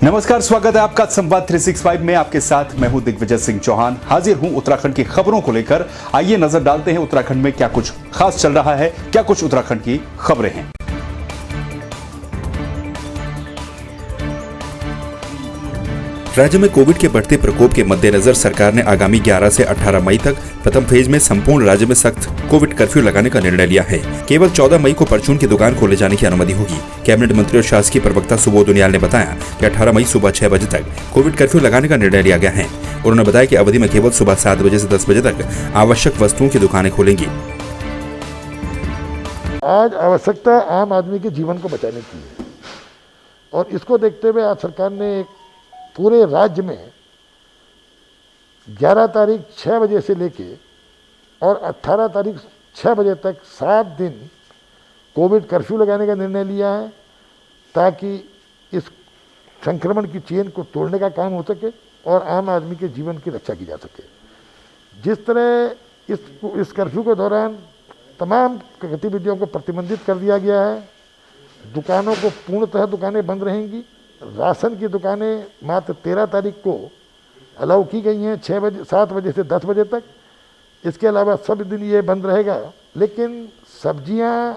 नमस्कार, स्वागत है आपका संवाद 365 में। आपके साथ मैं हूं दिग्विजय सिंह चौहान। हाजिर हूं उत्तराखंड की खबरों को लेकर। आइए नजर डालते हैं उत्तराखंड में क्या कुछ खास चल रहा है, क्या कुछ उत्तराखंड की खबरें हैं। राज्य में कोविड के बढ़ते प्रकोप के मद्देनजर सरकार ने आगामी 11 से 18 मई तक प्रथम फेज में संपूर्ण राज्य में सख्त कोविड कर्फ्यू लगाने का निर्णय लिया है। केवल 14 मई को परचून की दुकान खोले जाने की अनुमति होगी। कैबिनेट मंत्री और शासकीय प्रवक्ता सुबोध उनियाल ने बताया कि 18 मई सुबह 6 बजे तक कोविड कर्फ्यू लगाने का निर्णय लिया गया है। उन्होंने बताया कि अवधि में केवल सुबह 7 बजे से 10 बजे तक आवश्यक वस्तुओं की दुकानें खोलेंगी। आज आवश्यकता आम आदमी के जीवन को बचाने की है और इसको देखते हुए आज सरकार ने पूरे राज्य में 11 तारीख 6 बजे से लेके और 18 तारीख 6 बजे तक 7 दिन कोविड कर्फ्यू लगाने का निर्णय लिया है, ताकि इस संक्रमण की चेन को तोड़ने का काम हो सके और आम आदमी के जीवन की रक्षा की जा सके। जिस तरह इस कर्फ्यू के दौरान तमाम गतिविधियों को प्रतिबंधित कर दिया गया है, दुकानों को पूर्णतः दुकानें बंद रहेंगी। राशन की दुकानें मात्र 13 तारीख को अलाउ की गई हैं 7 बजे से 10 बजे तक। इसके अलावा सब दिन ये बंद रहेगा, लेकिन सब्जियां,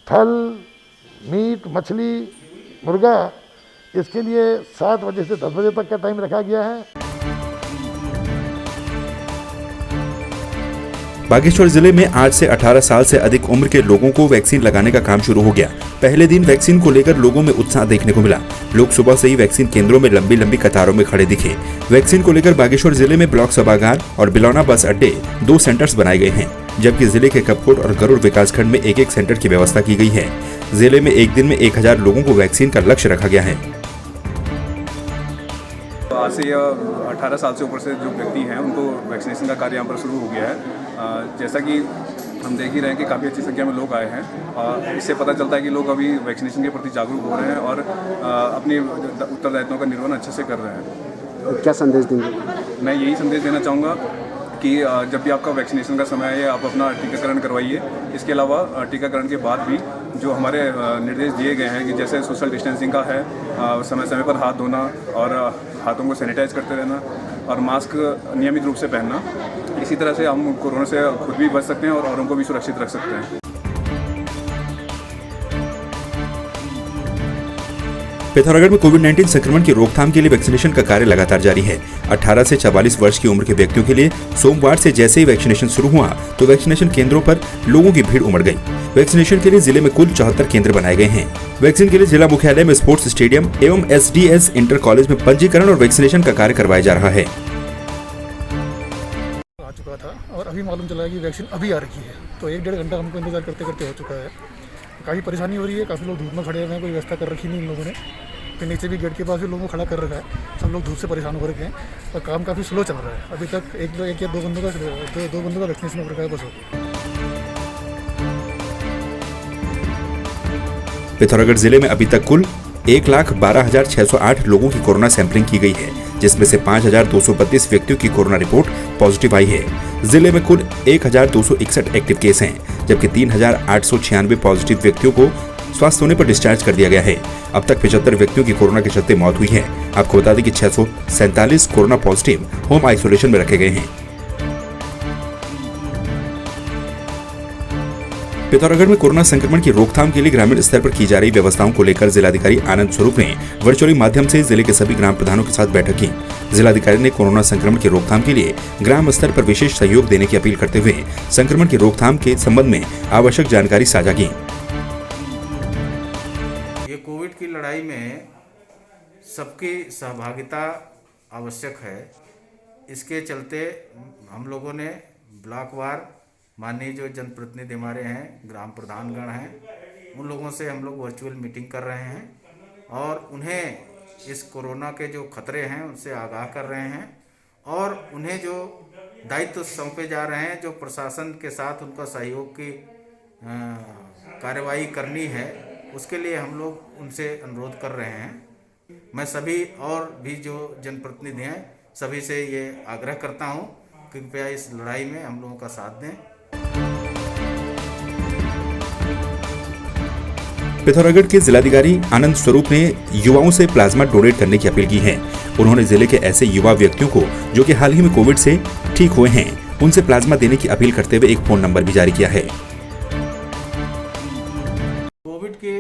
फल, मीट, मछली, मुर्गा, इसके लिए 7 बजे से 10 बजे तक का टाइम रखा गया है। बागेश्वर जिले में आज से 18 साल से अधिक उम्र के लोगों को वैक्सीन लगाने का काम शुरू हो गया। पहले दिन वैक्सीन को लेकर लोगों में उत्साह देखने को मिला। लोग सुबह से ही वैक्सीन केंद्रों में लंबी लंबी कतारों में खड़े दिखे। वैक्सीन को लेकर बागेश्वर जिले में ब्लॉक सभागार और बिलौना बस अड्डे 2 सेंटर्स बनाए गए हैं, जबकि जिले के कपकोट और गरुड़ विकासखंड में एक सेंटर की व्यवस्था की गई है। जिले में एक दिन में 1000 लोगों को वैक्सीन का लक्ष्य रखा गया है। आज से 18 साल से ऊपर से जो व्यक्ति हैं उनको वैक्सीनेशन का कार्य यहाँ पर शुरू हो गया है। जैसा कि हम देख ही रहे हैं कि काफ़ी अच्छी संख्या में लोग आए हैं और इससे पता चलता है कि लोग अभी वैक्सीनेशन के प्रति जागरूक हो रहे हैं और अपनी उत्तरदायित्वों का निर्वहन अच्छे से कर रहे हैं। क्या संदेश देंगे? मैं यही संदेश देना चाहूँगा कि जब भी आपका वैक्सीनेशन का समय है आप अपना टीकाकरण करवाइए। इसके अलावा टीकाकरण के बाद भी जो हमारे निर्देश दिए गए हैं कि जैसे सोशल डिस्टेंसिंग का है, समय समय पर हाथ धोना और हाथों को सैनिटाइज करते रहना और मास्क नियमित रूप से पहनना, इसी तरह से हम कोरोना से खुद भी बच सकते हैं और औरों को भी सुरक्षित रख सकते हैं। पिथौरागढ़ में कोविड-19 संक्रमण की रोकथाम के लिए वैक्सीनेशन का कार्य लगातार जारी है। 18 से 44 वर्ष की उम्र के व्यक्तियों के लिए सोमवार से जैसे ही वैक्सीनेशन शुरू हुआ तो वैक्सीनेशन केंद्रों पर लोगों की भीड़ उमड़ गई। वैक्सीनेशन के लिए जिले में कुल 74 केंद्र बनाए गए हैं। वैक्सीन के लिए जिला मुख्यालय में स्पोर्ट्स स्टेडियम एवं SDS इंटर कॉलेज में पंजीकरण और वैक्सीनेशन का कार्य करवाया जा रहा है। आ चुका था और अभी मालूम चला कि वैक्सीन अभी आ रही है, तो 1-1.5 घंटा हमको इंतजार करते करते हो चुका है। काफ़ी परेशानी हो रही है, काफ़ी लोग धूप में खड़े हुए हैं, कोई व्यवस्था कर रखी नहीं इन लोगों ने। फिर नीचे भी गेट के पास भी लोगों को खड़ा कर रखा है, सब लोग धूप से परेशान हो रखे हैं और काम काफ़ी स्लो चल रहा है। अभी तक एक या दो बंदों का वैक्सीनेशन हो रखा है बस हो। पिथौरागढ़ जिले में अभी तक कुल 1,12,608 लोगों की कोरोना सैंपलिंग की गई है, जिसमें से 5,232 व्यक्तियों की कोरोना रिपोर्ट पॉजिटिव आई है। जिले में कुल 1,261 एक्टिव केस हैं, जबकि 3,896 पॉजिटिव व्यक्तियों को स्वस्थ होने पर डिस्चार्ज कर दिया गया है। अब तक 75 व्यक्तियों की कोरोना के चलते मौत हुई है। आपको बता दें कि 647 कोरोना पॉजिटिव होम आइसोलेशन में रखे गए हैं। पिथौरागढ़ में कोरोना संक्रमण की रोकथाम के लिए ग्रामीण स्तर पर की जा रही व्यवस्थाओं को लेकर जिलाधिकारी आनंद स्वरूप ने वर्चुअली माध्यम से जिले के सभी ग्राम प्रधानों के साथ बैठक की। जिलाधिकारी ने कोरोना संक्रमण की रोकथाम के लिए ग्राम स्तर पर विशेष सहयोग देने की अपील करते हुए संक्रमण की रोकथाम के संबंध में आवश्यक जानकारी साझा की। ये कोविड की लड़ाई में सबकी सहभागिता आवश्यक है। इसके चलते हम लोगों ने ब्लॉकवार माननीय जो जनप्रतिनिधि हमारे हैं, ग्राम प्रधानगण हैं, उन लोगों से हम लोग वर्चुअल मीटिंग कर रहे हैं और उन्हें इस कोरोना के जो खतरे हैं उनसे आगाह कर रहे हैं और उन्हें जो दायित्व सौंपे जा रहे हैं, जो प्रशासन के साथ उनका सहयोग की कार्रवाई करनी है, उसके लिए हम लोग उनसे अनुरोध कर रहे हैं। मैं सभी और भी जो जनप्रतिनिधि हैं सभी से ये आग्रह करता हूँ कि कृपया इस लड़ाई में हम लोगों का साथ दें। पिथौरागढ़ के जिलाधिकारी आनंद स्वरूप ने युवाओं से प्लाज्मा डोनेट करने की अपील की है। उन्होंने जिले के ऐसे युवा व्यक्तियों को जो कि हाल ही में कोविड से ठीक हुए हैं, उनसे प्लाज्मा देने की अपील करते हुए एक फोन नंबर भी जारी किया है। कोविड के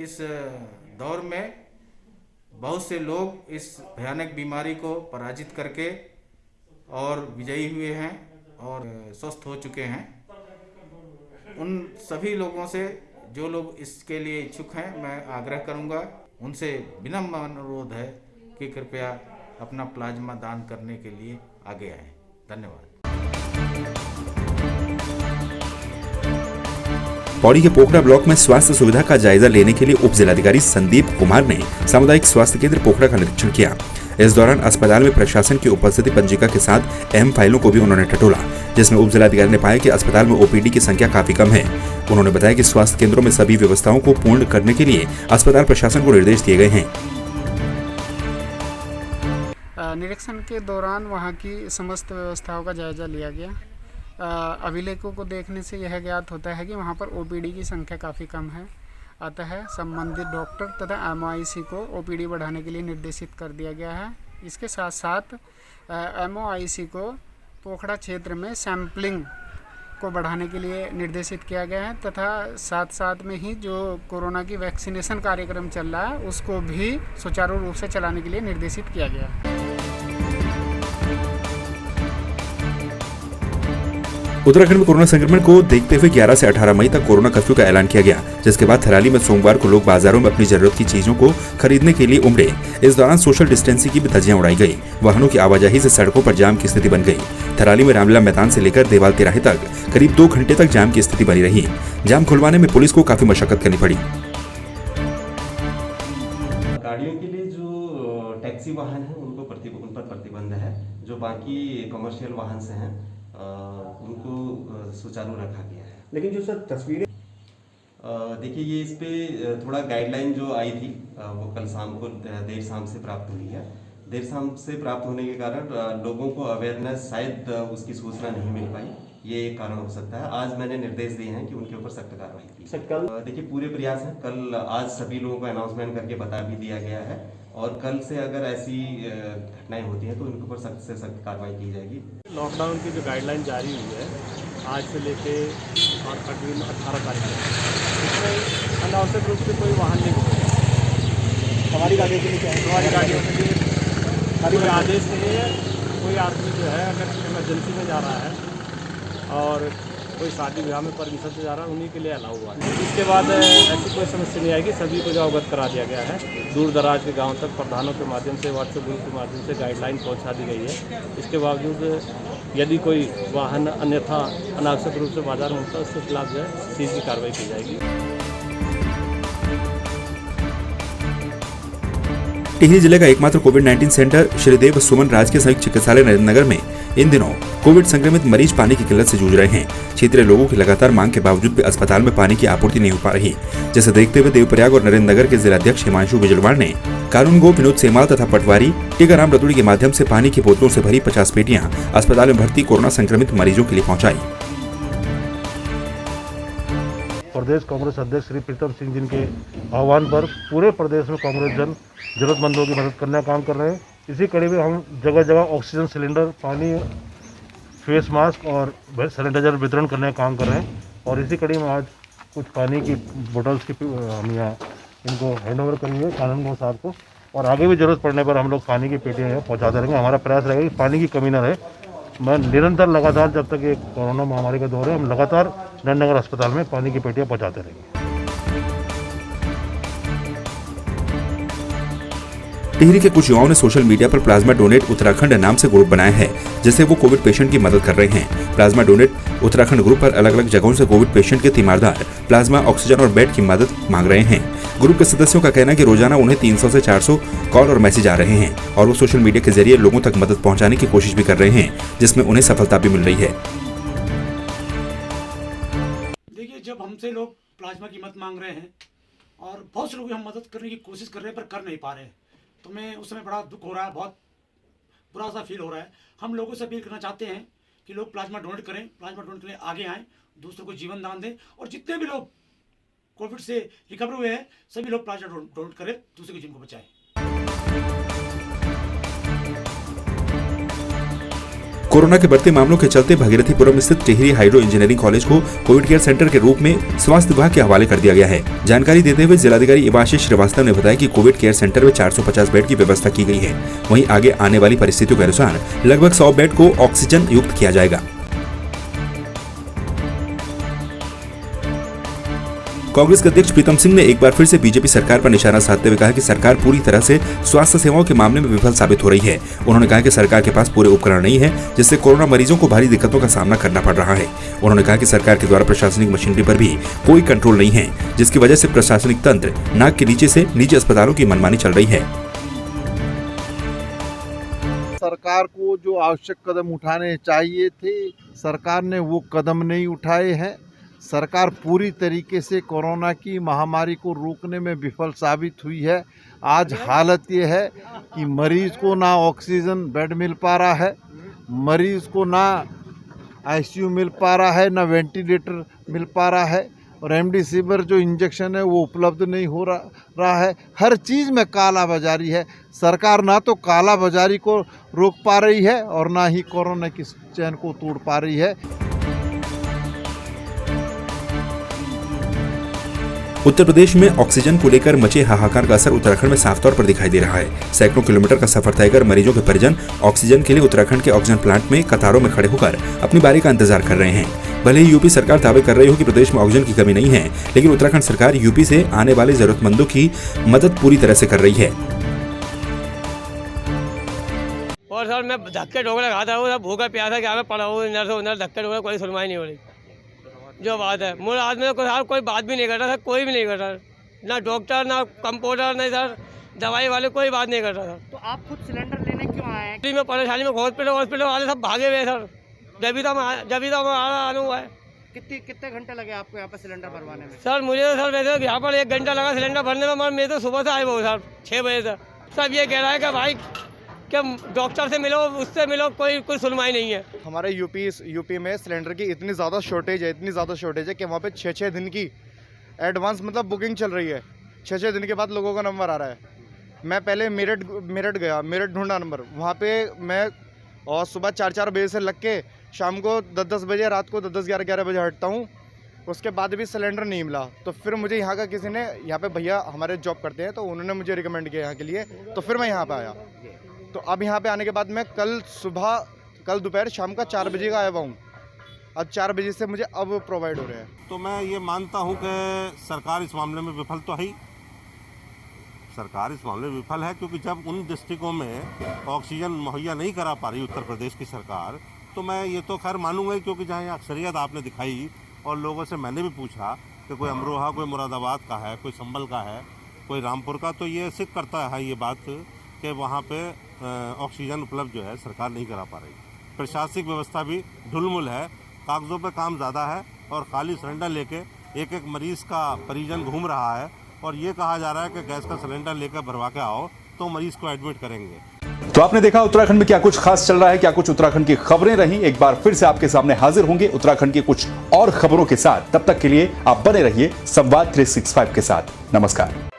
इस दौर में बहुत से लोग इस भयानक बीमारी को पराजित करके और विजयी हुए हैं और स्वस्थ हो चुके हैं। उन सभी लोगों से जो लोग इसके लिए इच्छुक हैं, मैं आग्रह करूंगा, उनसे विनम्र अनुरोध है कि कृपया अपना प्लाज्मा दान करने के लिए आगे आएं। धन्यवाद। पौड़ी के पोखरा ब्लॉक में स्वास्थ्य सुविधा का जायजा लेने के लिए उप जिलाधिकारी संदीप कुमार ने सामुदायिक स्वास्थ्य केंद्र पोखरा का निरीक्षण किया। इस दौरान अस्पताल में प्रशासन की उपस्थिति पंजिका के साथ अहम फाइलों को भी उन्होंने टटोला, जिसमें उप जिलाधिकारी ने पाया कि अस्पताल में ओपीडी की संख्या काफी कम है। उन्होंने बताया कि स्वास्थ्य केंद्रों में सभी व्यवस्थाओं को पूर्ण करने के लिए अस्पताल प्रशासन को निर्देश दिए गए हैं। निरीक्षण के दौरान वहां की समस्त व्यवस्थाओं का जायजा लिया गया। अभिलेखों को देखने से यह ज्ञात होता है कि वहां पर ओपीडी की संख्या काफ़ी कम है। अतः संबंधित डॉक्टर तथा एमओआईसी को ओपीडी बढ़ाने के लिए निर्देशित कर दिया गया है। इसके साथ साथ एमओआईसी को पोखरा क्षेत्र में सैंपलिंग को बढ़ाने के लिए निर्देशित किया गया है तथा साथ साथ में ही जो कोरोना की वैक्सीनेशन कार्यक्रम चल रहा है उसको भी सुचारू रूप से चलाने के लिए निर्देशित किया गया है। उत्तराखंड में कोरोना संक्रमण को देखते हुए 11 से 18 मई तक कोरोना कर्फ्यू का ऐलान किया गया, जिसके बाद थराली में सोमवार को लोग बाजारों में अपनी जरूरत की चीजों को खरीदने के लिए उमड़े। इस दौरान सोशल डिस्टेंसिंग की भी धज्जियां उड़ाई गई। वाहनों की आवाजाही से सड़कों पर जाम की स्थिति बन गई। थराली में रामलीला मैदान से लेकर देवाल तिराहे तक करीब 2 घंटे तक जाम की स्थिति बनी रही। जाम खुलवाने में पुलिस को काफी मशक्कत करनी पड़ी। गाड़ियों के लिए जो टैक्सी वाहन है उन पर प्रतिबंध है। जो बाकी कमर्शियल वाहन से हैं उनको सुचारू रखा गया है। लेकिन जो सर तस्वीरें देखिए, ये इस पे थोड़ा गाइडलाइन जो आई थी वो कल शाम को देर शाम से प्राप्त हुई है। देर शाम से प्राप्त होने के कारण लोगों को अवेयरनेस शायद उसकी सूचना नहीं मिल पाई, ये एक कारण हो सकता है। आज मैंने निर्देश दिए हैं कि उनके ऊपर सख्त कार्रवाई की। सर कल देखिए, पूरे प्रयास हैं। कल आज सभी लोगों को अनाउंसमेंट करके बता भी दिया गया है और कल से अगर ऐसी घटनाएं होती हैं तो उनके ऊपर सख्त से सख्त कार्रवाई की जाएगी। लॉकडाउन की जो गाइडलाइन जारी हुई है आज से लेके 18 तारीख तक, इसमें अनावश्यक रूप से कोई वाहन नहीं घूमेगा। हमारी गाड़ियों के लिए क्या है? हमारी गाड़ियों के लिए कोई आदेश नहीं है। कोई आदमी जो है अगर इमरजेंसी में जा रहा है और कोई शादी विवाह में परमिशन से जा रहा है, उन्हीं के लिए अलाउ हुआ है। इसके बाद ऐसी कोई समस्या नहीं आएगी। सभी को जो अवगत करा दिया गया है, दूर दराज के गांव तक प्रधानों के माध्यम से, व्हाट्सएप ग्रुप के माध्यम से गाइडलाइन पहुंचा दी गई है। इसके बावजूद यदि कोई वाहन अन्यथा अनावश्यक रूप से बाजार में होता है उसके खिलाफ जो है सीधी कार्रवाई की जाएगी। टिहरी जिले का एकमात्र कोविड-19 सेंटर श्रीदेव सुमन राजकीय संयुक्त चिकित्सालय नरेंद्रनगर में इन दिनों कोविड संक्रमित मरीज पानी की किल्लत से जूझ रहे हैं। क्षेत्रीय लोगों की लगातार मांग के बावजूद भी अस्पताल में पानी की आपूर्ति नहीं हो पा रही, जिसे देखते हुए देवप्रयाग और नरेंद्रनगर के जिलाध्यक्ष हिमांशु बिजलवाड़ ने कानूनगो विनोद सेमाल तथा पटवारी टीकाराम रतुड़ी के माध्यम से पानी की बोतलों से भरी 50 पेटियां अस्पताल में भर्ती कोरोना संक्रमित मरीजों के लिए पहुंचाई। प्रदेश कांग्रेस अध्यक्ष श्री प्रीतम सिंह जिनके आह्वान पर पूरे प्रदेश में कांग्रेस जन जरूरतमंदों की मदद करने का काम कर रहे हैं। इसी कड़ी में हम जगह जगह ऑक्सीजन सिलेंडर, पानी, फेस मास्क और सैनिटाइजर वितरण करने का काम कर रहे हैं। और इसी कड़ी में आज कुछ पानी की बोतल्स की हम यहाँ इनको हैंड ओवर करेंगे कानूनगो साहब को, और आगे भी जरूरत पड़ने पर हम लोग पानी की पेटियाँ यहाँ पहुँचाते रहेंगे। हमारा प्रयास रहेगा कि पानी की कमी न रहे। मैं निरंतर लगातार जब तक ये कोरोना महामारी का दौर है, हम लगातार नरेंद्रनगर अस्पताल में पानी की पेटियाँ पहुँचाते रहेंगे। टिहरी के कुछ युवाओं ने सोशल मीडिया पर प्लाज्मा डोनेट उत्तराखंड नाम से ग्रुप बनाया है, जिससे वो कोविड पेशेंट की मदद कर रहे हैं। प्लाज्मा डोनेट उत्तराखंड ग्रुप पर अलग अलग जगहों से कोविड पेशेंट के तीमारदार प्लाज्मा, ऑक्सीजन और बेड की मदद मांग रहे हैं। ग्रुप के सदस्यों का कहना है कि रोजाना उन्हें 300 से 400 कॉल और मैसेज आ रहे हैं और वो सोशल मीडिया के जरिए लोगों तक मदद पहुंचाने की कोशिश भी कर रहे हैं, जिसमें उन्हें सफलता भी मिल रही है। देखिए, जब हमसे लोग प्लाज्मा की मदद मांग रहे हैं और बहुत से लोग हम मदद करने की कोशिश कर रहे हैं पर कर नहीं पा रहे हैं, तो मैं उस समय बड़ा दुख हो रहा है, बहुत बुरा सा फील हो रहा है। हम लोगों से अपील करना चाहते हैं कि लोग प्लाज्मा डोनेट करें, प्लाज्मा डोनेट करने आगे आएँ, दूसरों को जीवन दान दें और जितने भी लोग कोविड से रिकवर हुए हैं, सभी लोग प्लाज्मा डोनेट करें, दूसरे की जीवन को बचाएं। कोरोना के बढ़ते मामलों के चलते भगीरथीपुरम स्थित टिहरी हाइड्रो इंजीनियरिंग कॉलेज को कोविड केयर सेंटर के रूप में स्वास्थ्य विभाग के हवाले कर दिया गया है। जानकारी देते हुए जिलाधिकारी इवाशीष श्रीवास्तव ने बताया कि कोविड केयर सेंटर में 450 बेड की व्यवस्था की गई है। वहीं आगे आने वाली परिस्थितियों के अनुसार लगभग 100 बेड को ऑक्सीजन युक्त किया जाएगा। कांग्रेस के अध्यक्ष प्रीतम सिंह ने एक बार फिर से बीजेपी सरकार पर निशाना साधते हुए कहा कि सरकार पूरी तरह से स्वास्थ्य सेवाओं के मामले में विफल साबित हो रही है। उन्होंने कहा कि सरकार के पास पूरे उपकरण नहीं है, जिससे कोरोना मरीजों को भारी दिक्कतों का सामना करना पड़ रहा है। उन्होंने कहा कि सरकार के द्वारा प्रशासनिक मशीनरी पर भी कोई कंट्रोल नहीं है, जिसकी वजह से प्रशासनिक तंत्र नाक के नीचे से निजी अस्पतालों की मनमानी चल रही है। सरकार को जो आवश्यक कदम उठाने चाहिए थे, सरकार ने वो कदम नहीं उठाए हैं। सरकार पूरी तरीके से कोरोना की महामारी को रोकने में विफल साबित हुई है। आज हालत ये है कि मरीज को ना ऑक्सीजन बेड मिल पा रहा है, मरीज को ना आईसीयू मिल पा रहा है, ना वेंटिलेटर मिल पा रहा है, और रेमडेसिविर जो इंजेक्शन है वो उपलब्ध नहीं हो रहा है। हर चीज़ में कालाबाजारी है। सरकार ना तो कालाबाजारी को रोक पा रही है और ना ही कोरोना की चैन को तोड़ पा रही है। उत्तर प्रदेश में ऑक्सीजन को लेकर मचे हाहाकार का असर उत्तराखंड में साफ तौर पर दिखाई दे रहा है। सैकड़ों किलोमीटर का सफर तय कर मरीजों के परिजन ऑक्सीजन के लिए उत्तराखंड के ऑक्सीजन प्लांट में कतारों में खड़े होकर अपनी बारी का इंतजार कर रहे हैं। भले ही यूपी सरकार दावे कर रही हो कि प्रदेश में ऑक्सीजन की कमी नहीं है, लेकिन उत्तराखंड सरकार यूपी से आने वाले जरूरतमंदों की मदद पूरी तरह से कर रही है। और सर मैं धक्के ठोकरे खाता हूँ, भूखा प्यासा क्या मैं पड़ा हूँ, इधर से उधर धक्के ठोकरे, कोई सुनवाई नहीं हो रही। जो बात है मुझे आदमी कोई बात भी नहीं कर रहा था, कोई भी नहीं कर रहा, ना डॉक्टर ना कंपाउंडर नहीं सर, दवाई वाले कोई बात नहीं कर रहा था। तो आप खुद सिलेंडर लेने क्यों आए हैं? में परेशानी में हॉस्पिटल वाले सब भागे हुए सर, जब भी तो आना हुआ है। कितने घंटे लगे आपको यहाँ पे सिलेंडर भरवाने में? सर मुझे तो सर वैसे यहाँ पर 1 घंटा लगा सिलेंडर भरने में, मगर मैं तो सुबह से आए वो सर 6 बजे से। सब ये कह रहा है कि भाई कि डॉक्टर से मिलो, उससे मिलो, कोई सुनवाई नहीं है। हमारे यूपी में सिलेंडर की इतनी ज़्यादा शॉर्टेज है कि वहाँ पे 6 दिन की एडवांस मतलब बुकिंग चल रही है। 6 दिन के बाद लोगों का नंबर आ रहा है। मैं पहले मेरठ गया, मेरठ ढूंढा नंबर, वहाँ पे मैं और सुबह 4 बजे से लग के शाम को 10 बजे, रात को 10-11 बजे हटता हूँ। उसके बाद भी सिलेंडर नहीं मिला, तो फिर मुझे यहाँ का किसी ने, यहाँ पे भैया हमारे जॉब करते हैं, तो उन्होंने मुझे रिकमेंड किया यहाँ के लिए, तो फिर मैं यहाँ पे आया। तो अब यहाँ पे आने के बाद मैं कल दोपहर शाम का 4 बजे का आया हुआ हूँ। अब 4 बजे से मुझे अब प्रोवाइड हो रहे हैं। तो मैं ये मानता हूँ कि सरकार इस मामले में विफल तो है ही। सरकार इस मामले में विफल है, क्योंकि जब उन डिस्ट्रिक्टों में ऑक्सीजन मुहैया नहीं करा पा रही उत्तर प्रदेश की सरकार, तो मैं ये तो खैर मानूंगा ही, क्योंकि जहाँ अक्सरियत आपने दिखाई और लोगों से मैंने भी पूछा कि कोई अमरोहा, कोई मुरादाबाद का है, कोई संभल का है, कोई रामपुर का, तो ये सिद्ध करता है ये बात कि वहाँ पे ऑक्सीजन उपलब्ध जो है सरकार नहीं करा पा रही। प्रशासनिक व्यवस्था भी ढुलमुल है, कागज़ों पे काम ज़्यादा है, और खाली सिलेंडर लेके एक मरीज़ का परिजन घूम रहा है, और ये कहा जा रहा है कि गैस का सिलेंडर लेकर भरवा के आओ तो मरीज़ को एडमिट करेंगे। तो आपने देखा उत्तराखंड में क्या कुछ खास चल रहा है, क्या कुछ उत्तराखंड की खबरें रही। एक बार फिर से आपके सामने हाजिर होंगे उत्तराखंड की कुछ और खबरों के साथ। तब तक के लिए आप बने रहिए संवाद 365 के साथ। नमस्कार।